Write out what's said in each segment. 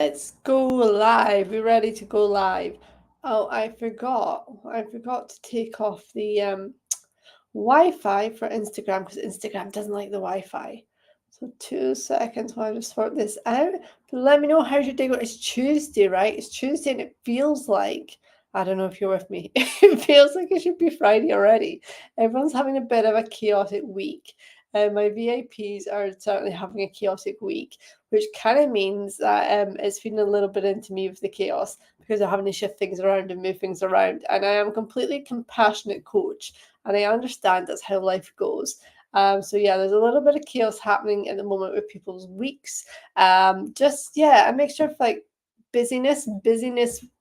Let's go live. We're ready to go live. Oh, I forgot. I forgot to take off the Wi-Fi for Instagram because Instagram doesn't like the Wi-Fi. So 2 seconds while I just sort this out. But let me know how's your day going. It's Tuesday, right? It's Tuesday and it feels like, I don't know if you're with me, it feels like it should be Friday already. Everyone's having a bit of a chaotic week. My VIPs are certainly having a chaotic week, which kind of means that it's feeding a little bit into me with the chaos because they're having to shift things around and move things around. And I am a completely compassionate coach and I understand that's how life goes. So yeah, there's a little bit of chaos happening at the moment with people's weeks. Just yeah, a mixture of like busyness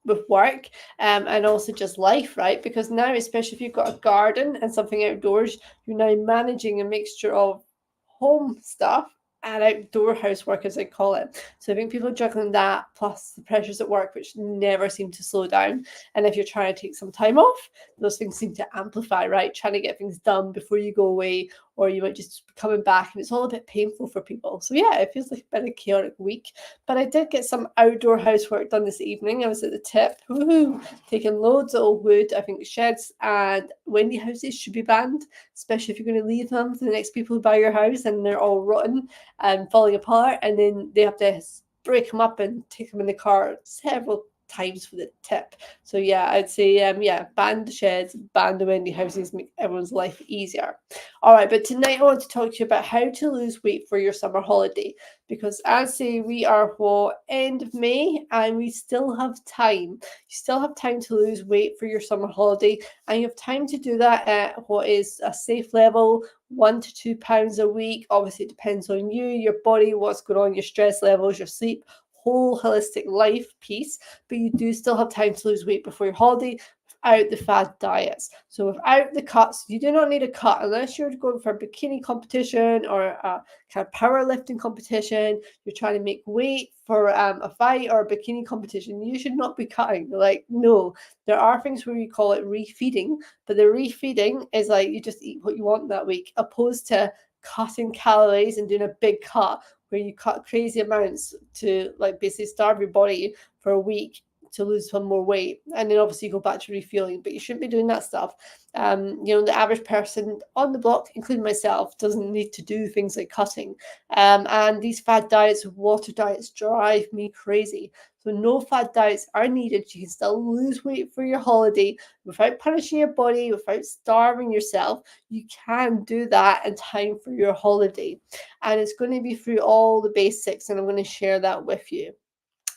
with work, and also just life, right? Because now, especially if you've got a garden and something outdoors, you're now managing a mixture of home stuff and outdoor housework, as I call it. So I think people are juggling that plus the pressures at work, which never seem to slow down. And if you're trying to take some time off, those things seem to amplify, right? Trying to get things done before you go away, or you might just be coming back and it's all a bit painful for people. So yeah, it feels like a bit of a chaotic week. But I did get some outdoor housework done this evening. I was at the tip, woohoo, taking loads of old wood. I think sheds and windy houses should be banned, especially if you're going to leave them to the next people who buy your house and they're all rotten and falling apart, and then they have to break them up and take them in the car several times for the tip. So yeah, I'd say yeah, ban the sheds, ban the windy houses, make everyone's life easier. All right, but tonight I want to talk to you about how to lose weight for your summer holiday, because as say we are what, end of May, and we still have time. You still have time to lose weight for your summer holiday, and you have time to do that at what is a safe level, 1 to 2 pounds a week. Obviously it depends on you, your body, what's going on, your stress levels, your sleep, whole holistic life piece, but you do still have time to lose weight before your holiday without the fad diets. So without the cuts, you do not need a cut unless you're going for a bikini competition or a kind of powerlifting competition. You're trying to make weight for a fight or a bikini competition. You should not be cutting. Like, no, there are things where you call it refeeding, but the refeeding is like you just eat what you want that week, opposed to cutting calories and doing a big cut where you cut crazy amounts to like basically starve your body for a week to lose some more weight, and then obviously you go back to refueling. But you shouldn't be doing that stuff. The average person on the block, including myself, doesn't need to do things like cutting. And these fad diets, water diets, drive me crazy. So no fad diets are needed. You can still lose weight for your holiday without punishing your body, without starving yourself. You can do that in time for your holiday. And it's going to be through all the basics, and I'm going to share that with you.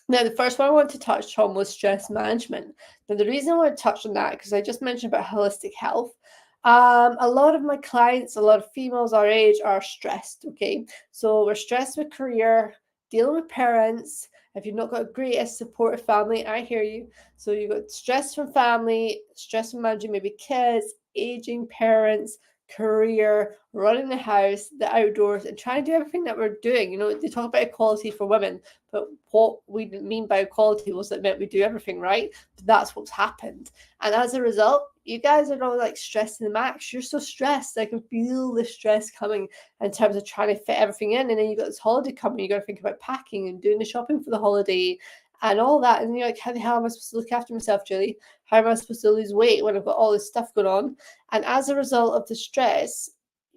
Now, the first one I want to touch on was stress management. Now, the reason I want to touch on that, because I just mentioned about holistic health. A lot of my clients, a lot of females our age are stressed, okay? So we're stressed with career, dealing with parents. If you've not got a greatest supportive family, I hear you. So you've got stress from family, stress from managing maybe kids, aging parents, career, running the house, the outdoors, and trying to do everything that we're doing. They talk about equality for women, but what we mean by equality was that it meant we do everything, right? But that's what's happened. And as a result, you guys are all like stressed in the max. You're so stressed. I can feel the stress coming in terms of trying to fit everything in. And then you got this holiday coming. You got to think about packing and doing the shopping for the holiday and all that. And you're like, how the hell am I supposed to look after myself, Julie? How am I supposed to lose weight when I've got all this stuff going on? And as a result of the stress,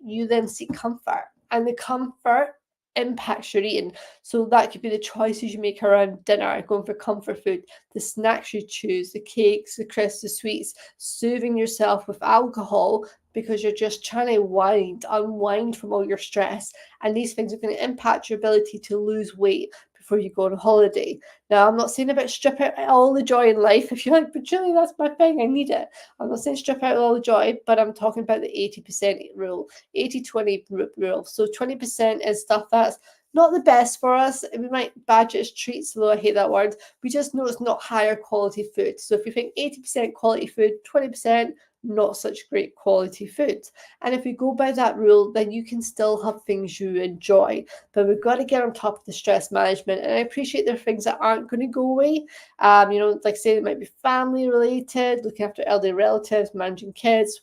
you then seek comfort. And the comfort impacts your eating. So that could be the choices you make around dinner, going for comfort food, the snacks you choose, the cakes, the crisps, the sweets, soothing yourself with alcohol because you're just trying to unwind from all your stress. And these things are going to impact your ability to lose weight before you go on holiday. Now, I'm not saying about strip out all the joy in life. If you're like, but Julie, that's my thing, I need it. I'm not saying strip out all the joy, but I'm talking about the 80% rule, 80-20 rule. So 20% is stuff that's not the best for us. We might badge it as treats, although I hate that word. We just know it's not higher quality food. So if you think 80% quality food, 20% not such great quality food. And if we go by that rule, then you can still have things you enjoy. But we've got to get on top of the stress management. And I appreciate there are things that aren't going to go away. Like say it might be family related, looking after elderly relatives, managing kids,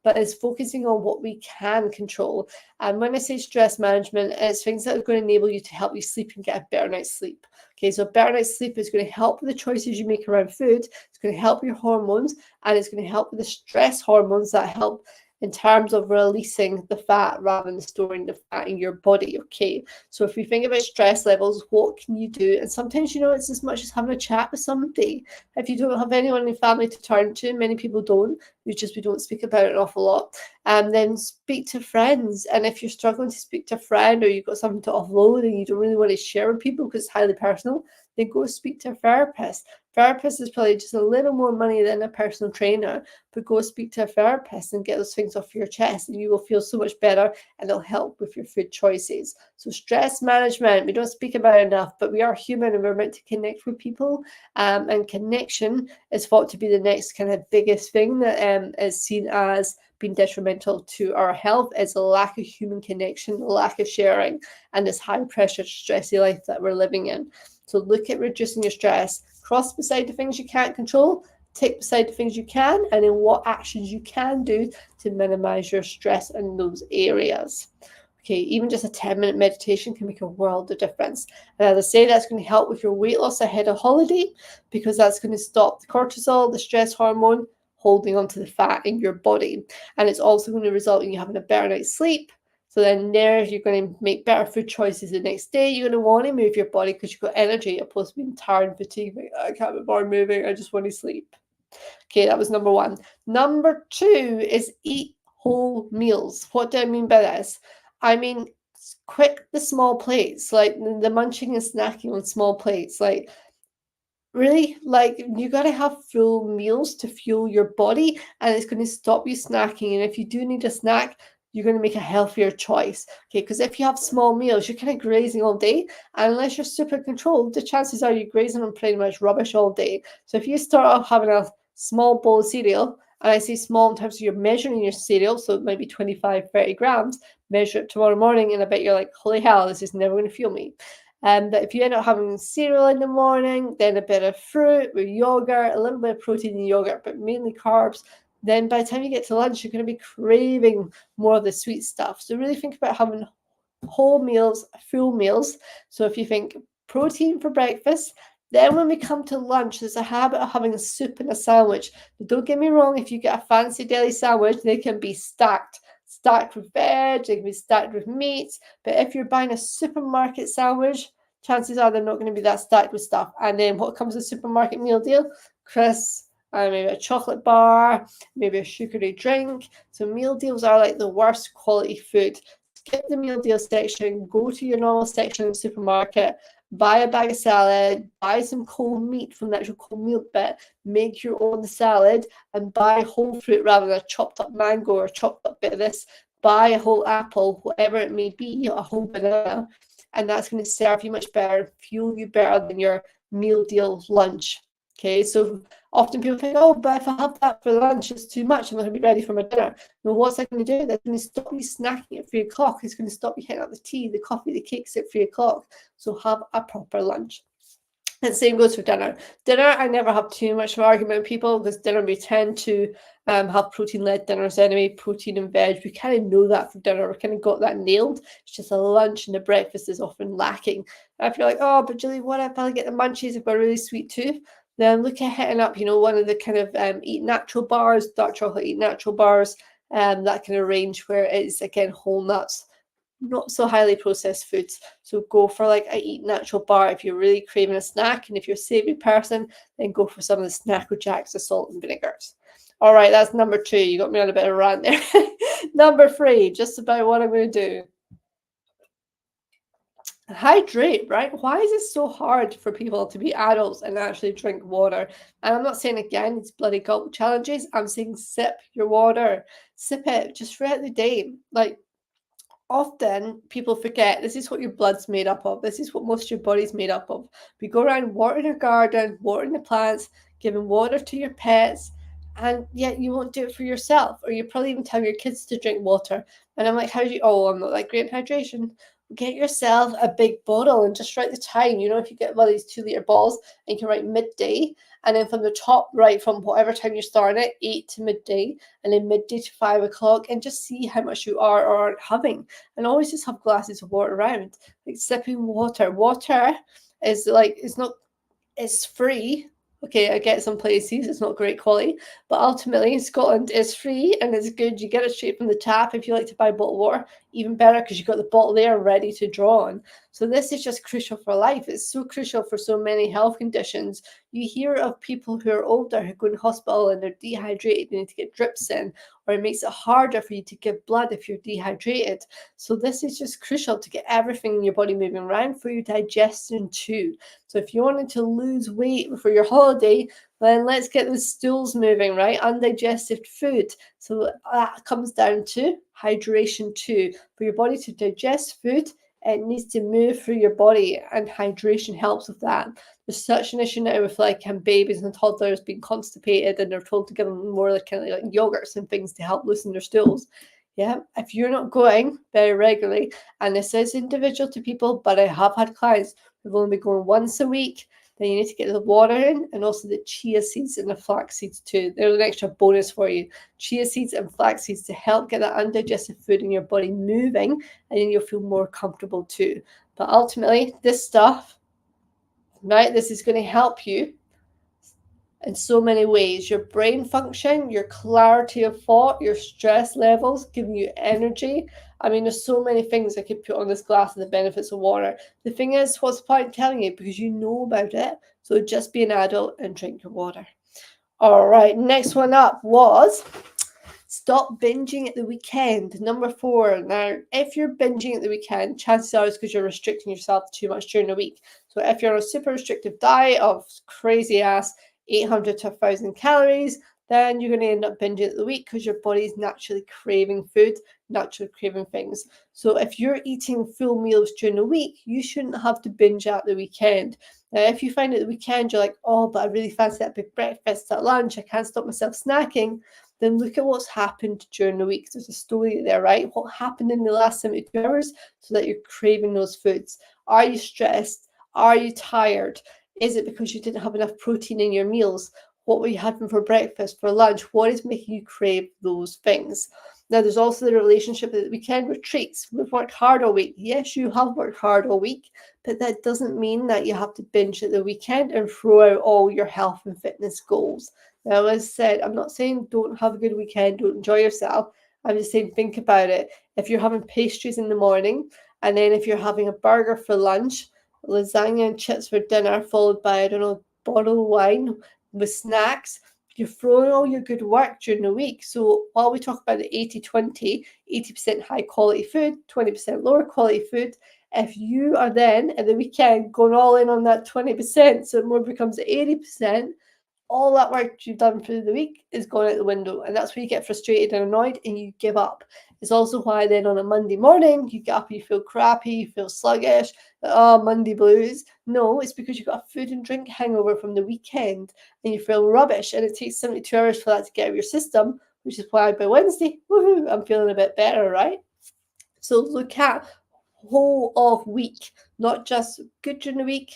but it's focusing on what we can control. And when I say stress management, it's things that are going to enable you to help you sleep and get a better night's sleep. Okay, so better night's sleep is going to help with the choices you make around food. It's going to help your hormones, and it's going to help with the stress hormones that help in terms of releasing the fat rather than storing the fat in your body. Okay, so if we think about stress levels, what can you do? And sometimes, it's as much as having a chat with somebody. If you don't have anyone in your family to turn to, many people don't, we don't speak about it an awful lot, and then speak to friends. And if you're struggling to speak to a friend, or you've got something to offload and you don't really want to share with people because it's highly personal, then go speak to a therapist. Therapist is probably just a little more money than a personal trainer, but go speak to a therapist and get those things off your chest, and you will feel so much better, and it'll help with your food choices. So stress management, we don't speak about it enough, but we are human and we're meant to connect with people, and connection is thought to be the next kind of biggest thing that is seen as being detrimental to our health, is a lack of human connection, a lack of sharing, and this high pressure, stressy life that we're living in. So look at reducing your stress, cross beside the things you can't control, tick beside the things you can, and then what actions you can do to minimize your stress in those areas. Okay, even just a 10-minute meditation can make a world of difference. And as I say, that's going to help with your weight loss ahead of holiday, because that's going to stop the cortisol, the stress hormone, holding onto the fat in your body. And it's also going to result in you having a better night's sleep. So then there, you're going to make better food choices the next day. You're going to want to move your body because you've got energy, opposed to being tired and fatigued. Like, I can't be bothered moving, I just want to sleep. Okay, that was number one. Number two is eat whole meals. What do I mean by this? I mean, quick the small plates, like the munching and snacking on small plates. Like, really, like, you got to have full meals to fuel your body, and it's going to stop you snacking. And if you do need a snack, you're going to make a healthier choice. Okay, because if you have small meals, you're kind of grazing all day, and unless you're super controlled, the chances are you're grazing on pretty much rubbish all day. So if you start off having a small bowl of cereal, and I say small in terms of you're measuring your cereal, so it might be 25, 30 grams, measure it tomorrow morning, and I bet you're like, holy hell, this is never going to fuel me. But if you end up having cereal in the morning, then a bit of fruit with yogurt, a little bit of protein in yogurt, but mainly carbs, then by the time you get to lunch, you're going to be craving more of the sweet stuff. So really think about having whole meals, full meals. So if you think protein for breakfast, then when we come to lunch, there's a habit of having a soup and a sandwich. But don't get me wrong, if you get a fancy deli sandwich, they can be stacked with veg, they can be stacked with meats. But if you're buying a supermarket sandwich, chances are they're not going to be that stacked with stuff. And then what comes with a supermarket meal deal? Crisps, maybe a chocolate bar, maybe a sugary drink. So meal deals are like the worst quality food. Skip the meal deal section, go to your normal section in the supermarket, buy a bag of salad, buy some cold meat from the actual cold milk bit, make your own salad, and buy whole fruit rather than a chopped up mango or a chopped up bit of this. Buy a whole apple, whatever it may be, a whole banana, and that's going to serve you much better, fuel you better than your meal deal lunch. Okay, so often people think, oh, but if I have that for lunch, it's too much, I'm not going to be ready for my dinner. No, what's that going to do? That's going to stop you snacking at 3 o'clock. It's going to stop you hitting up the tea, the coffee, the cakes at 3 o'clock. So have a proper lunch. And same goes for dinner. Dinner, I never have too much of an argument with people, because dinner, we tend to have protein-led dinners anyway, protein and veg. We kind of know that for dinner. We kind of got that nailed. It's just a lunch and a breakfast is often lacking. And if you're like, oh, but Julie, what if I get the munchies? I've got a really sweet tooth. Then look at hitting up, one of the kind of eat natural bars, dark chocolate eat natural bars, that kind of range where it's, again, whole nuts, not so highly processed foods. So go for like a eat natural bar if you're really craving a snack. And if you're a savory person, then go for some of the Snacko Jacks of salt and vinegars. All right, that's number 2. You got me on a bit of a rant there. Number 3, just about what I'm going to do. Hydrate, right? Why is it so hard for people to be adults and actually drink water? And I'm not saying, again, it's bloody gulp challenges. I'm saying sip your water. Sip it just throughout the day. Like, often people forget this is what your blood's made up of. This is what most of your body's made up of. We go around watering your garden, watering the plants, giving water to your pets, and yet you won't do it for yourself. Or you probably even tell your kids to drink water. And I'm like, how do you? Oh, I'm not that great in hydration. Get yourself a big bottle and just write the time. If you get one of these 2-liter bottles, and you can write midday, and then from the top, right from whatever time you're starting it, 8 to midday, and then midday to 5 o'clock, and just see how much you are or aren't having. And always just have glasses of water around, like sipping water. Water is like, it's free. Okay, I get some places it's not great quality, but ultimately Scotland is free and it's good. You get it straight from the tap. If you like to buy bottled water, even better because you've got the bottle there ready to draw on. So this is just crucial for life. It's so crucial for so many health conditions. You hear of people who are older who go in hospital and they're dehydrated, they need to get drips in, or it makes it harder for you to give blood if you're dehydrated. So this is just crucial to get everything in your body moving around for your digestion too. So if you wanted to lose weight for your holiday, then let's get the stools moving, right? Undigested food. So that comes down to hydration too. For your body to digest food, it needs to move through your body, and hydration helps with that. There's such an issue now with like babies and toddlers being constipated, and they're told to give them more like kind of like yogurts and things to help loosen their stools. Yeah, if you're not going very regularly, and this is individual to people, but I have had clients who've only been going once a week, then you need to get the water in, and also the chia seeds and the flax seeds too. They're an extra bonus for you. Chia seeds and flax seeds to help get that undigested food in your body moving, and then you'll feel more comfortable too. But ultimately, this stuff, right, this is going to help you in so many ways. Your brain function, your clarity of thought, your stress levels, giving you energy. I mean, there's so many things I could put on this glass of the benefits of water. The thing is, what's the point of telling you? Because you know about it. So just be an adult and drink your water. All right, next one up was stop binging at the weekend. Number 4. Now, if you're binging at the weekend, chances are it's because you're restricting yourself too much during the week. So if you're on a super restrictive diet of crazy ass 800 to 1,000 calories, then you're going to end up binging at the week because your body's naturally craving food, naturally craving things. So if you're eating full meals during the week, you shouldn't have to binge at the weekend. Now, if you find at the weekend you're like, oh, but I really fancy that big breakfast at lunch, I can't stop myself snacking, then look at what's happened during the week. There's a story there, right? What happened in the last 72 hours so that you're craving those foods? Are you stressed? Are you tired? Is it because you didn't have enough protein in your meals? What were you having for breakfast, for lunch? What is making you crave those things? Now, there's also the relationship that we can with treats. We've worked hard all week. Yes, you have worked hard all week, but that doesn't mean that you have to binge at the weekend and throw out all your health and fitness goals. Now, as I said, I'm not saying don't have a good weekend, don't enjoy yourself. I'm just saying think about it. If you're having pastries in the morning, and then if you're having a burger for lunch, lasagna and chips for dinner, followed by, I don't know, bottle of wine with snacks, you're throwing all your good work during the week. So while we talk about the 80-20, 80% high quality food, 20% lower quality food, if you are then at the weekend going all in on that 20%, so it more becomes 80%, all that work you've done through the week is gone out the window. And that's where you get frustrated and annoyed and you give up. It's also why then on a Monday morning, you get up, you feel crappy, you feel sluggish, oh, Monday blues. No, it's because you've got a food and drink hangover from the weekend and you feel rubbish. And it takes 72 hours for that to get out of your system, which is why by Wednesday, woohoo, I'm feeling a bit better, right? So look at whole of week, not just good during the week,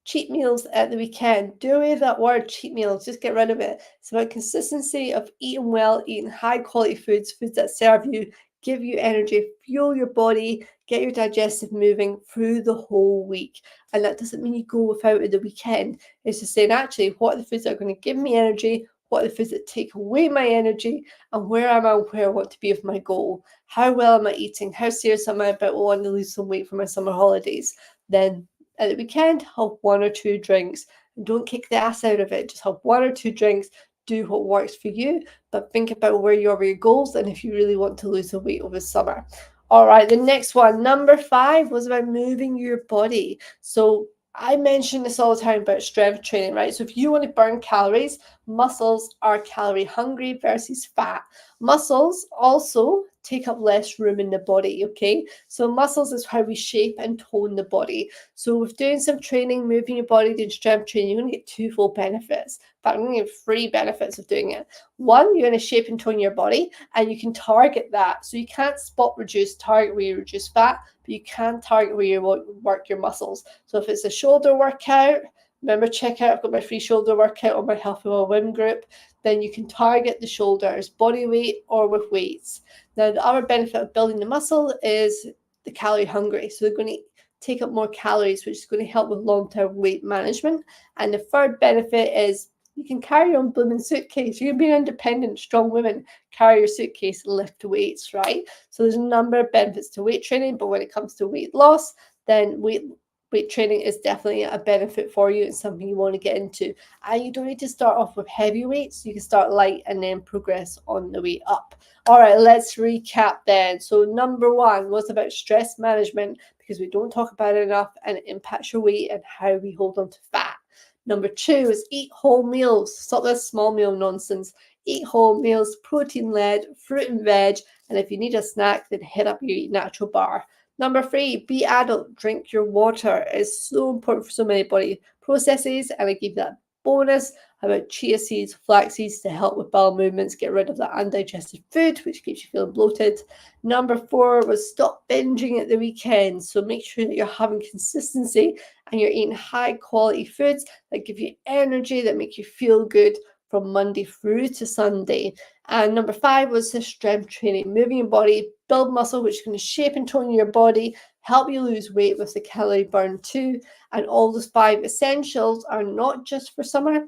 cheat meals at the weekend. Do away with that word cheat meals, just get rid of it. It's about consistency of eating well, eating high quality foods, foods that serve you, give you energy, fuel your body, get your digestive moving through the whole week. And that doesn't mean you go without at the weekend. It's just saying, actually, what are the foods that are going to give me energy? What are the foods that take away my energy? And where am I, where I want to be with my goal? How well am I eating? How serious am I about wanting to lose some weight for my summer holidays? Then at the weekend, have 1 or 2 drinks. And don't kick the ass out of it. Just have 1 or 2 drinks. Do what works for you, but think about where you are with your goals and if you really want to lose the weight over summer. All right, the next one, number 5, was about moving your body. So I mention this all the time about strength training, right? So if you want to burn calories, muscles are calorie hungry versus fat. Muscles also take up less room in the body, okay? So muscles is how we shape and tone the body. So with doing some training, moving your body, doing strength training, you're going to get 2 full benefits. In fact, I'm going to give 3 benefits of doing it. 1, you're going to shape and tone your body, and you can target that. So you can't spot reduce, target where you reduce fat, but you can target where you work your muscles. So if it's a shoulder workout, remember, check out, I've got my free shoulder workout on my Health Well Women group. Then you can target the shoulders, body weight or with weights. Now, the other benefit of building the muscle is the calorie hungry. So they're going to take up more calories, which is going to help with long-term weight management. And the third benefit is you can carry your own blooming suitcase. You can be an independent, strong woman, carry your suitcase, lift weights, right? So there's a number of benefits to weight training, but when it comes to weight loss, then weight training is definitely a benefit for you. It's something you want to get into. And you don't need to start off with heavy weights. You can start light and then progress on the way up. All right, let's recap then. So number 1 was about stress management, because we don't talk about it enough, and it impacts your weight and how we hold on to fat. Number 2 is eat whole meals. Stop this small meal nonsense. Eat whole meals, protein-led, fruit and veg, and if you need a snack, then hit up your Eat Natural bar. Number 3, be adult, drink your water. It's so important for so many body processes, and I give that bonus about chia seeds, flax seeds to help with bowel movements, get rid of that undigested food, which keeps you feeling bloated. Number 4 was stop binging at the weekend. So make sure that you're having consistency and you're eating high quality foods that give you energy, that make you feel good from Monday through to Sunday. And number 5 was the strength training, moving your body, build muscle, which is going to shape and tone your body, help you lose weight with the calorie burn too. And all those 5 essentials are not just for summer.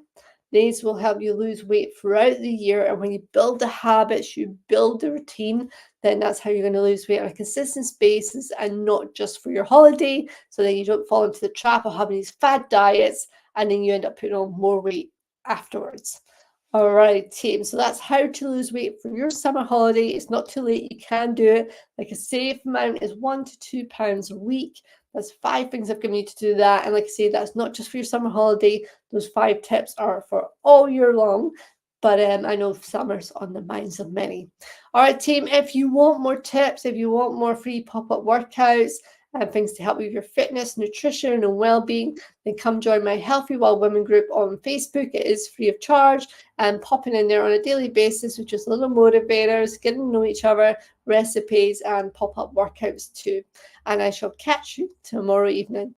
These will help you lose weight throughout the year. And when you build the habits, you build the routine, then that's how you're going to lose weight on a consistent basis and not just for your holiday. So then you don't fall into the trap of having these fad diets and then you end up putting on more weight afterwards. All right, team. So that's how to lose weight for your summer holiday. It's not too late. You can do it. Like a safe amount is 1 to 2 pounds a week. That's 5 things I've given you to do that. And like I say, that's not just for your summer holiday. Those 5 tips are for all year long. But I know summer's on the minds of many. All right, team. If you want more tips, if you want more free pop-up workouts, and things to help with your fitness, nutrition, and well-being, then come join my Healthy Wild Women group on Facebook. It is free of charge, and popping in there on a daily basis with just little motivators, getting to know each other, recipes, and pop-up workouts too. And I shall catch you tomorrow evening.